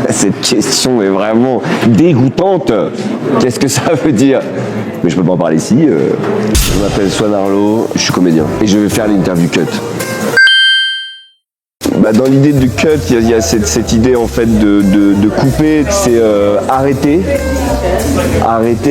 Cette question est vraiment dégoûtante. Qu'est-ce que ça veut dire? Mais je peux pas en parler ici. Je m'appelle Swan Arlo, je suis comédien et je vais faire l'interview cut. Dans l'idée de cut, il y a cette idée en fait de couper, c'est arrêter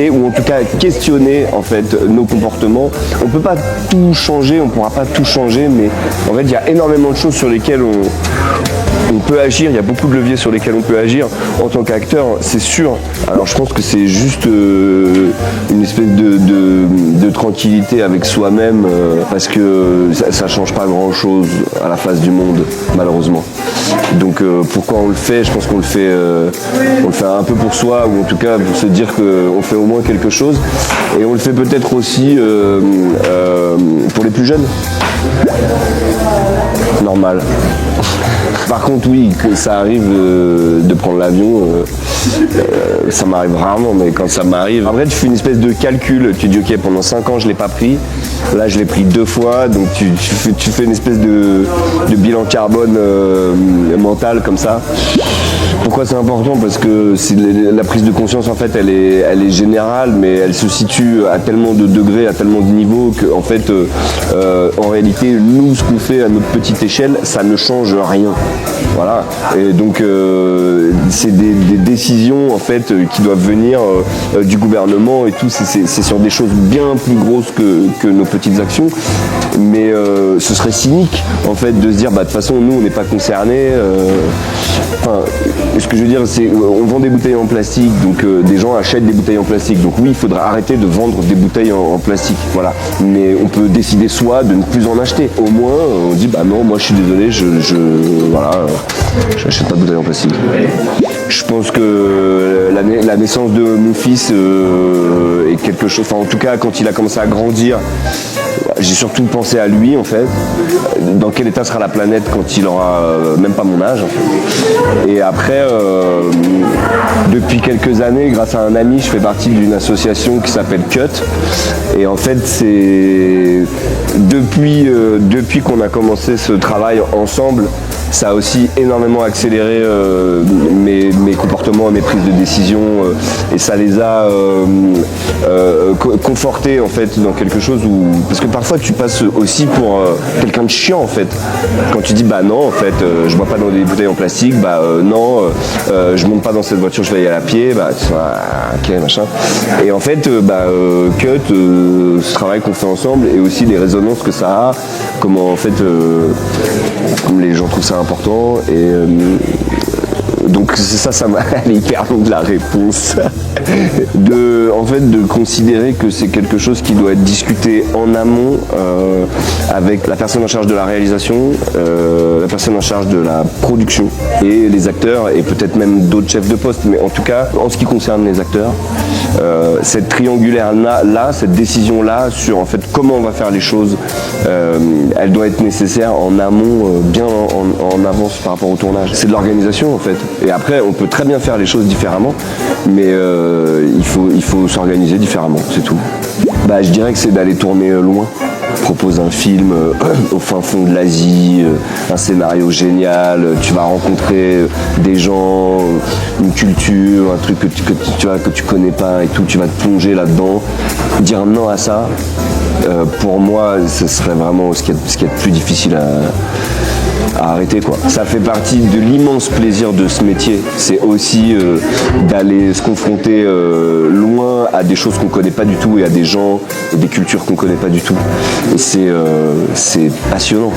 ou en tout cas questionner en fait nos comportements. On peut pas tout changer, on pourra pas tout changer, mais en fait il y a énormément de choses sur lesquelles on peut agir, il y a beaucoup de leviers sur lesquels on peut agir en tant qu'acteur, c'est sûr. Alors je pense que c'est juste une espèce de tranquillité avec soi-même parce que ça change pas grand-chose à la face du monde, malheureusement. Donc pourquoi on le fait? Je pense qu'on le fait un peu pour soi, ou en tout cas pour se dire qu'on fait au moins quelque chose. Et on le fait peut-être aussi pour les plus jeunes. Normal. Par contre, oui, que ça arrive de prendre l'avion, ça m'arrive rarement, mais quand ça m'arrive, en vrai, tu fais une espèce de calcul. Tu dis, ok, pendant 5 ans, je ne l'ai pas pris. Là, je l'ai pris 2 fois, donc tu fais une espèce de bilan carbone mental comme ça. Pourquoi c'est important? Parce que la prise de conscience, en fait, elle est générale, mais elle se situe à tellement de degrés, à tellement de niveaux qu'en fait, en réalité, nous, ce qu'on fait à notre petite échelle, ça ne change rien. Voilà. Et donc, c'est des décisions, en fait, qui doivent venir du gouvernement et tout. C'est sur des choses bien plus grosses que nos petites actions. Mais ce serait cynique, en fait, de se dire, de toute façon, nous, on n'est pas concernés. Ce que je veux dire, c'est on vend des bouteilles en plastique, donc des gens achètent des bouteilles en plastique. Donc oui, il faudra arrêter de vendre des bouteilles en plastique. Voilà. Mais on peut décider soi de ne plus en acheter. Au moins, on dit non, moi je suis désolé, j'achète pas de bouteilles en plastique. Je pense que la naissance de mon fils est quelque chose. Enfin, en tout cas, quand il a commencé à grandir, j'ai surtout pensé à lui en fait, dans quel état sera la planète quand il aura même pas mon âge en fait. Et après, depuis quelques années, grâce à un ami, je fais partie d'une association qui s'appelle Cut. Et en fait, c'est depuis qu'on a commencé ce travail ensemble, ça a aussi énormément accéléré mes comportements, mes prises de décision, et ça les a confortés en fait dans quelque chose où, parce que parfois tu passes aussi pour quelqu'un de chiant en fait. Quand tu dis non en fait, je bois pas dans des bouteilles en plastique, non, je monte pas dans cette voiture, je vais y aller à pied, ok machin. Et en fait, Cut, ce travail qu'on fait ensemble et aussi les résonances que ça a, comment en fait, comme les gens trouvent ça important et donc c'est ça m'a hyper longue la réponse de considérer que c'est quelque chose qui doit être discuté en amont avec la personne en charge de la réalisation, la personne en charge de la production et les acteurs et peut-être même d'autres chefs de poste, mais en tout cas en ce qui concerne les acteurs, cette triangulaire là, cette décision là sur en fait comment on va faire les choses, elle doit être nécessaire en amont, bien en avance par rapport au tournage. C'est de l'organisation en fait. Et après, on peut très bien faire les choses différemment, mais il faut s'organiser différemment, c'est tout. Je dirais que c'est d'aller tourner loin. Propose un film au fin fond de l'Asie, un scénario génial, tu vas rencontrer des gens, une culture, un truc que tu connais pas et tout, tu vas te plonger là-dedans. Dire non à ça, pour moi, ce serait vraiment ce qui est le plus difficile à arrêter quoi. Ça fait partie de l'immense plaisir de ce métier. C'est aussi d'aller se confronter loin à des choses qu'on connaît pas du tout et à des gens et des cultures qu'on connaît pas du tout. Et c'est passionnant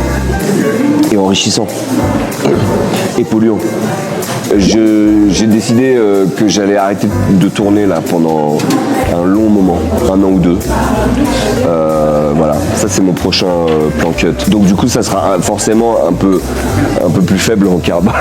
et enrichissant et polluant. J'ai décidé que j'allais arrêter de tourner là pendant un long moment, 1 an ou 2. Voilà, ça c'est mon prochain plan cut. Donc du coup ça sera forcément un peu plus faible en carbone.